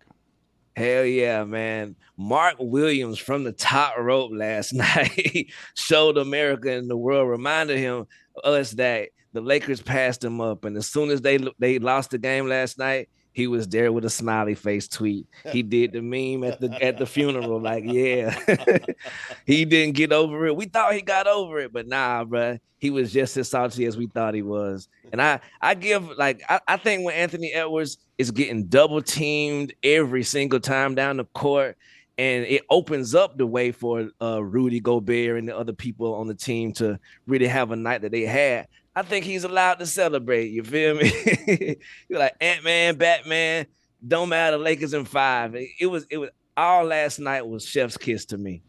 Hell yeah, man. Mark Williams from the top rope last night showed America and the world, reminded us that the Lakers passed him up. And as soon as they lost the game last night, he was there with a smiley face tweet. He did the meme at the funeral, like, yeah, he didn't get over it. We thought he got over it, but nah, bro, he was just as salty as we thought he was. And I think when Anthony Edwards is getting double teamed every single time down the court, and it opens up the way for Rudy Gobert and the other people on the team to really have a night that they had. I think he's allowed to celebrate. You feel me? You're like Ant-Man, Batman, don't matter. Lakers in 5. It was all last night was chef's kiss to me.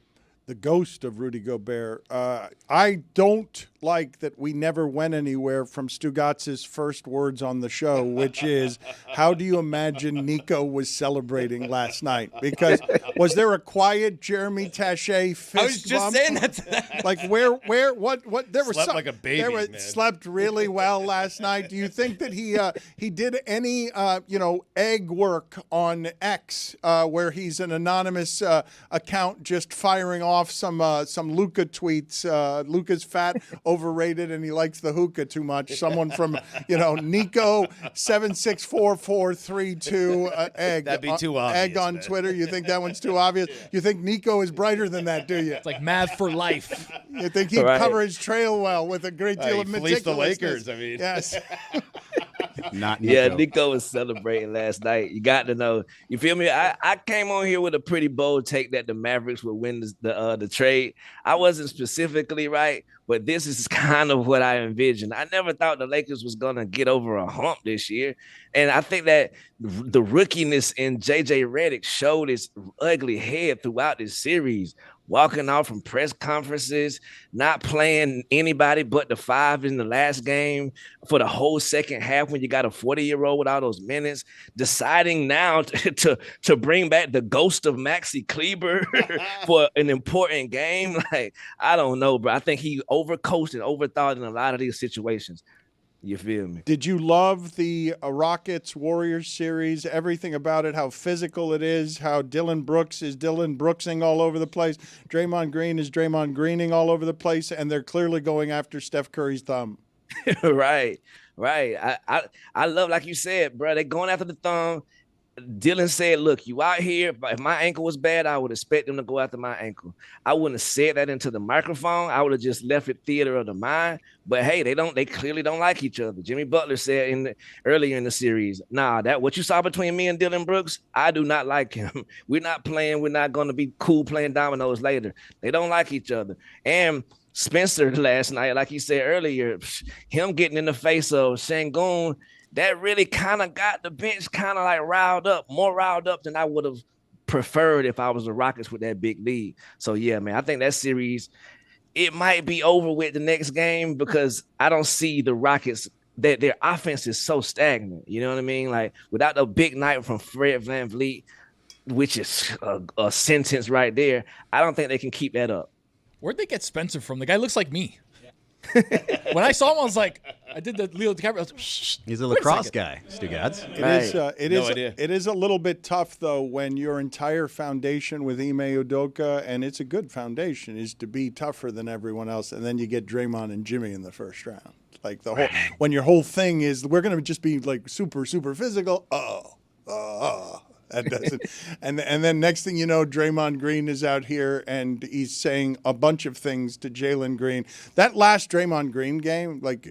The ghost of Rudy Gobert. I don't like that we never went anywhere from Stugotz's first words on the show, which is, how do you imagine Nico was celebrating last night? Because was there a quiet Jeremy Taché fist I was just bump? saying that. Like what? There was Slept like a baby, man. Slept really well last night. Do you think that he did any egg work on X where he's an anonymous account just firing off some Luka tweets? Luka's fat, overrated, and he likes the hookah too much. Someone from Nico 764432 egg. That'd be too obvious. Egg on man. Twitter. You think that one's too obvious? You think Nico is brighter than that, do you? It's like math for life. You think he'd cover his trail well with a great deal of He fleeced the meticulousness? Lakers. I mean, Yes. Not Nico. Yeah, Nico was celebrating last night. You got to know. You feel me? I came on here with a pretty bold take that the Mavericks would win the trade. I wasn't specifically right, but this is kind of what I envisioned. I never thought the Lakers was going to get over a hump this year. And I think that the rookiness in JJ Redick showed its ugly head throughout this series. Walking off from press conferences, not playing anybody but the 5 in the last game for the whole second half when you got a 40-year-old with all those minutes, deciding now to bring back the ghost of Maxi Kleber for an important game. Like, I don't know, bro. I think he overcoached and overthought in a lot of these situations. You feel me? Did you love the Rockets-Warriors series, everything about it, how physical it is, how Dylan Brooks is Dylan Brooksing all over the place, Draymond Green is Draymond Greening all over the place, and they're clearly going after Steph Curry's thumb? Right. I love, like you said, bro. They going after the thumb. Dylan said, look, you out here, but if my ankle was bad, I would expect them to go after my ankle. I wouldn't have said that into the microphone. I would have just left it theater of the mind. But hey, they clearly don't like each other. Jimmy Butler said earlier in the series, nah, that what you saw between me and Dylan Brooks, I do not like him. We're not playing, we're not gonna be cool playing dominoes later. They don't like each other. And Spencer last night, like he said earlier, him getting in the face of Şengün, that really kind of got the bench kind of like more riled up than I would have preferred if I was the Rockets with that big lead. So, yeah, man, I think that series, it might be over with the next game because I don't see the Rockets, their offense is so stagnant. You know what I mean? Like, without a big night from Fred VanVleet, which is a sentence right there, I don't think they can keep that up. Where'd they get Spencer from? The guy looks like me. When I saw him, I was like, I did the Leo DiCaprio. He's a lacrosse guy, Stugotz. It is a little bit tough, though, when your entire foundation with Ime Udoka, and it's a good foundation, is to be tougher than everyone else, and then you get Draymond and Jimmy in the first round. Like when your whole thing is, we're going to just be like super, super physical. That doesn't. And then next thing you know, Draymond Green is out here and he's saying a bunch of things to Jalen Green. That last Draymond Green game, like,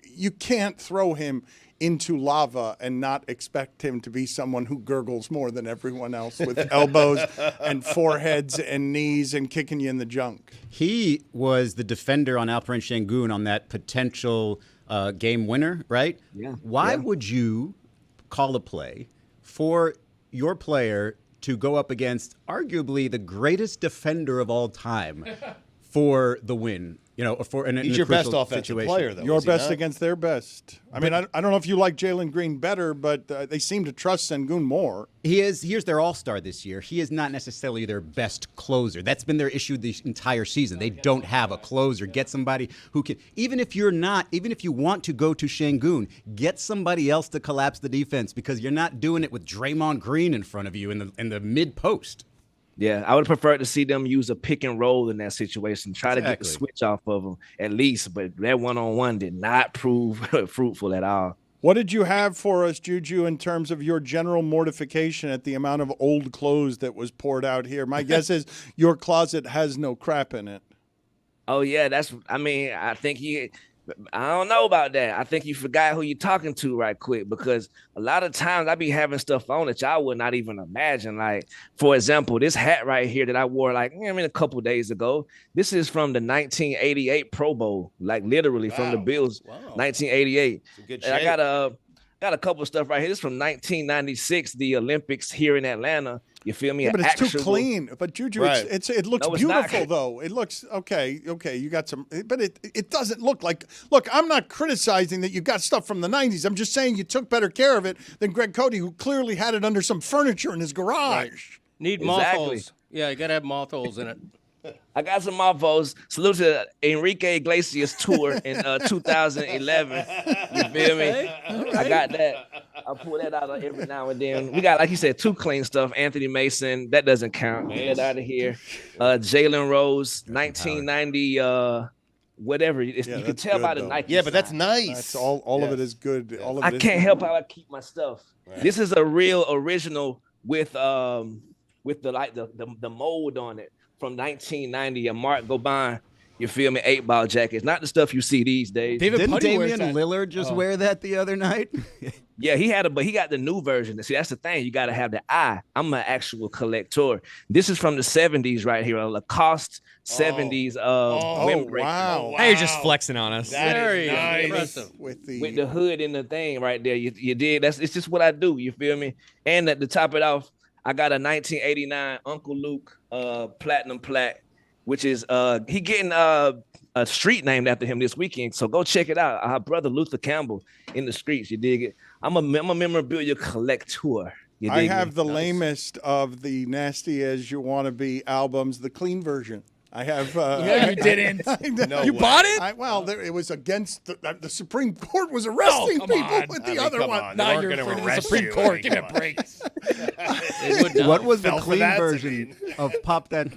you can't throw him into lava and not expect him to be someone who gurgles more than everyone else with elbows and foreheads and knees and kicking you in the junk. He was the defender on Alperen Şengün on that potential game winner, right? Yeah. Why would you call a play for your player to go up against arguably the greatest defender of all time for the win? You know, he's your best offensive situation. player, though. Your best against their best. I mean, I don't know if you like Jalen Green better, but they seem to trust Şengün more. Here's their all-star this year. He is not necessarily their best closer. That's been their issue the entire season. They don't have a closer. Get somebody who can, even if you want to go to Şengün, get somebody else to collapse the defense because you're not doing it with Draymond Green in front of you in the mid-post. Yeah, I would prefer to see them use a pick and roll in that situation. Try to get the switch off of them at least, but that one-on-one did not prove fruitful at all. What did you have for us, Juju, in terms of your general mortification at the amount of old clothes that was poured out here? My guess is your closet has no crap in it. Oh, yeah, I don't know about that. I think you forgot who you're talking to right quick because a lot of times I be having stuff on that y'all would not even imagine. Like, for example, this hat right here that I wore a couple days ago. This is from the 1988 Pro Bowl, like literally from the Bills, 1988. And I got a couple of stuff right here. This is from 1996, the Olympics here in Atlanta. You feel me? Yeah, but it's too clean. But Juju, right. it looks beautiful though. It looks okay. You got some, but it doesn't look like. Look, I'm not criticizing that you got stuff from the '90s. I'm just saying you took better care of it than Greg Cody, who clearly had it under some furniture in his garage. Right. Need mothballs. Yeah, you gotta have mothballs in it. I got some mothballs. Salute to Enrique Iglesias tour in 2011. You feel me? I got that. I pull that out every now and then. We got, like you said, two clean stuff. Anthony Mason, that doesn't count. Get that out of here. Jalen Rose, 1990. Whatever. You can tell by the Nike. Yeah, but that's nice. That's all of it is good. All of I it can't help how I keep my stuff. Right. This is a real original with the mold on it. From 1990, a Mark Gobin, you feel me, 8-ball jackets. Not the stuff you see these days. Didn't Damian Lillard just wear that the other night? Yeah, but he got the new version. See, that's the thing. You got to have the eye. I'm an actual collector. This is from the 70s right here, a Lacoste 70s windbreaker. Wow. Now you're just flexing on us. Very nice. Impressive. With the hood and the thing right there. You did. It's just what I do. You feel me? And to top it off, I got a 1989 Uncle Luke platinum plaque, which is he getting a street named after him this weekend. So go check it out. Our brother Luther Campbell in the streets. You dig it? I'm a memorabilia collector. I have the lamest of the Nasty As You Wanna Be albums, the clean version. I have. No, you didn't. Bought it? It was against the Supreme Court was arresting people with the other one. Now you're afraid of the Supreme Court. Give me a break. What was the Fell for clean that, version of pop that?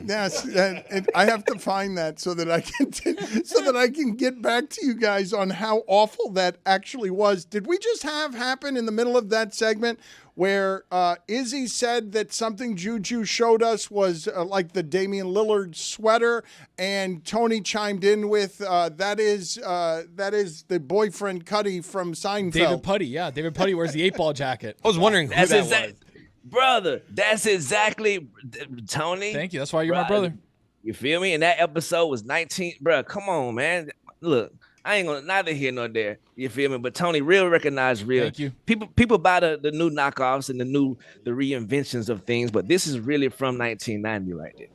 Yes, and I have to find that so that I can get back to you guys on how awful that actually was. Did we just have happen in the middle of that segment where Izzy said that something Juju showed us was like the Damian Lillard sweater, and Tony chimed in with that is the boyfriend Cuddy from Seinfeld. David Putty, yeah. David Putty wears the 8-ball jacket. I was wondering who that was. Brother, that's exactly Tony. Thank you. That's why you're my brother. You feel me? And that episode was 19. Bro, come on, man. Look, I ain't gonna neither here nor there. You feel me? But Tony, real recognize real. Thank you. People buy the new knockoffs and the reinventions of things, but this is really from 1990 right there.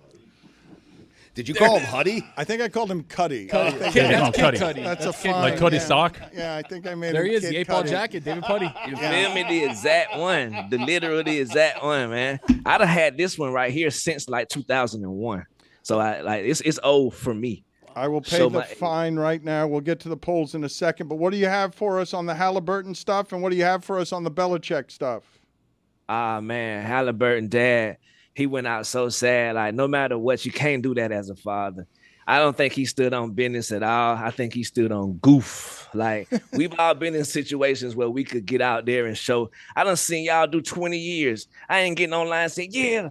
Did you call him Huddy? I think I called him Cuddy. That's Cuddy. Cuddy. That's a fine. Like Cuddy sock? Yeah, I think I made There him he is, Kid the 8-ball Cuddy. jacket, David Putty. You feel me? The exact one. Literally exact one, man. I'd have had this one right here since like 2001. So it's old for me. I will pay the fine right now. We'll get to the polls in a second. But what do you have for us on the Halliburton stuff, and what do you have for us on the Belichick stuff? Man, Halliburton dad, he went out so sad. Like, no matter what, you can't do that as a father. I don't think he stood on business at all. I think he stood on goof. Like, we've all been in situations where we could get out there and show. I done seen y'all do 20 years. I ain't getting online saying, yeah,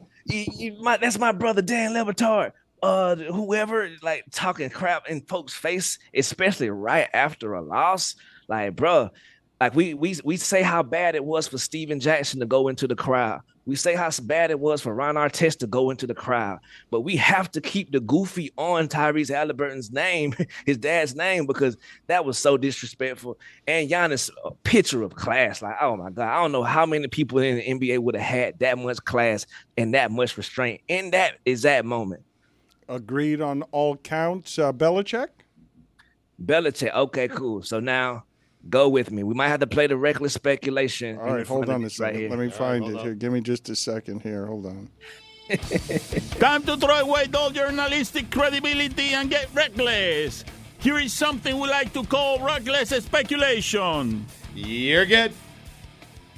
that's my brother, Dan Le Batard. Whoever, like, talking crap in folks' face, especially right after a loss. Like, bro, like we say how bad it was for Steven Jackson to go into the crowd. We say how bad it was for Ron Artest to go into the crowd. But we have to keep the goofy on Tyrese Halliburton's name, his dad's name, because that was so disrespectful. And Giannis, a picture of class. Like, oh, my God. I don't know how many people in the NBA would have had that much class and that much restraint in that exact moment. Agreed on all counts. Belichick? Belichick. Okay, cool. So now go with me. We might have to play the reckless speculation. All right, hold on a second. Right here. Let me find it here. Give me just a second here. Hold on. Time to throw away all journalistic credibility and get reckless. Here is something we like to call reckless speculation. You're good.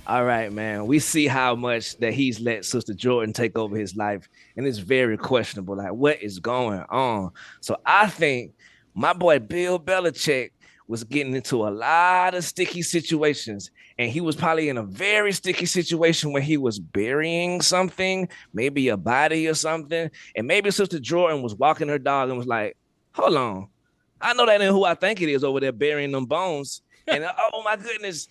All right, man. We see how much that he's let Sister Jordan take over his life, and it's very questionable. Like, what is going on? So I think my boy Bill Belichick was getting into a lot of sticky situations, and he was probably in a very sticky situation where he was burying something, maybe a body or something, and maybe Sister Jordan was walking her dog and was like, hold on, I know that ain't who I think it is over there burying them bones, and oh my goodness,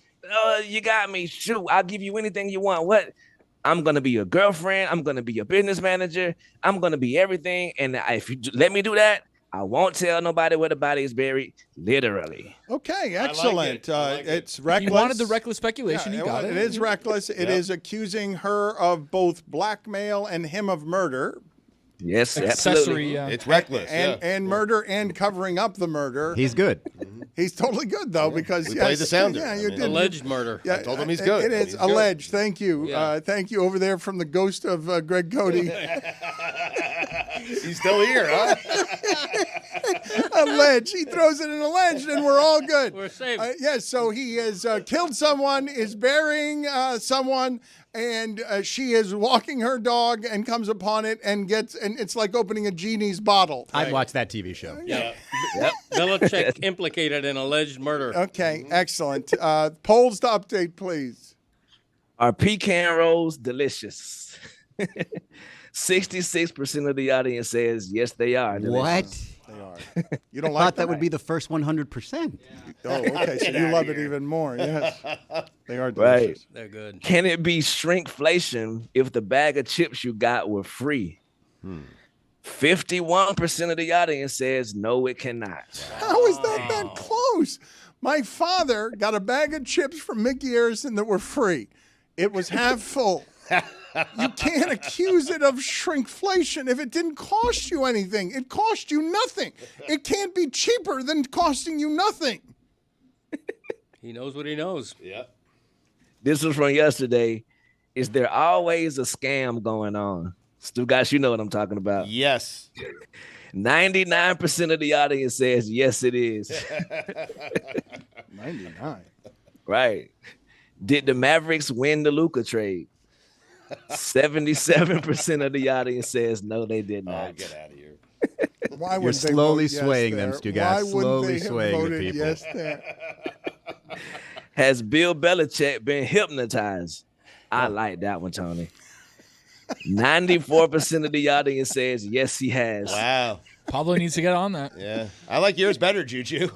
you got me, shoot, I'll give you anything you want. What? I'm going to be your girlfriend, I'm going to be your business manager, I'm going to be everything, and if you let me do that, I won't tell nobody where the body is buried, literally. Okay, excellent. It's reckless. You wanted the reckless speculation. You got it. It is reckless. It is accusing her of both blackmail and him of murder. Yes, accessory. absolutely. It's reckless. And murder and covering up the murder. He's good. He's totally good, though, because We played the sounder. Yeah, you did. Alleged murder. Yeah, I told him he's good. It is He's alleged. Thank you. Yeah. Thank you over there from the ghost of Greg Cody. He's still here, huh? Alleged. He throws it in alleged, and we're all good. We're safe. Yes, so he has killed someone, is burying someone, and she is walking her dog and comes upon it and it's like opening a genie's bottle. I'd watch that TV show. Yeah. Belichick implicated in alleged murder. Okay, excellent. Polls to update, please. Are pecan rolls delicious? 66% of the audience says yes, they are. What? They are. You don't I like thought that would be the first 100%. Oh, okay. So you love it even more. Yes. They are delicious. Right. They're good. Can it be shrinkflation if the bag of chips you got were free? 51% of the audience says no, it cannot. How is that close? My father got a bag of chips from Mickey Harrison that were free. It was half full. You can't accuse it of shrinkflation if it didn't cost you anything. It cost you nothing. It can't be cheaper than costing you nothing. He knows what he knows. Yeah. This was from yesterday. Is there always a scam going on? Stugotz, you know what I'm talking about. Yes. 99% of the audience says yes, it is. 99. Right. Did the Mavericks win the Luka trade? 77% of the audience says no, they did not. Oh, get out of here. Why You're would they slowly vote swaying yes them, there? Stugotz. Why wouldn't Slowly they have swaying the voted people. yes there? Has Bill Belichick been hypnotized? I like that one, Tony. 94% of the audience says yes, he has. Wow. Pablo needs to get on that. Yeah. I like yours better, Juju.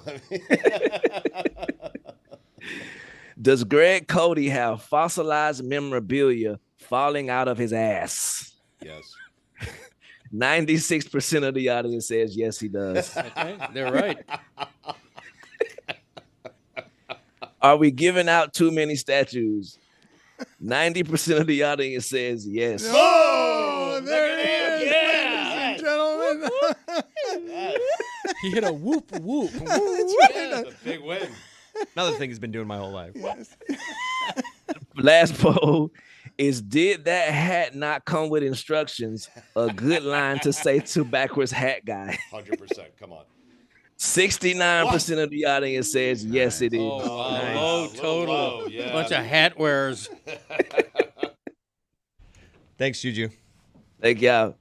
Does Greg Cody have fossilized memorabilia falling out of his ass? Yes. 96% of the audience says yes, he does. Okay, they're right. Are we giving out too many statues? 90% of the audience says yes. Oh, there it is, ladies and gentlemen. He hit a whoop whoop. That's a big win. Another thing he's been doing my whole life. Last poll is, did that hat not come with instructions? A good line to say to backwards hat guy. 100%. Come on. 69% of the audience says yes, it is. Oh, wow. Low total. Low, yeah. Bunch of hat wearers. Thanks, Juju. Thank y'all.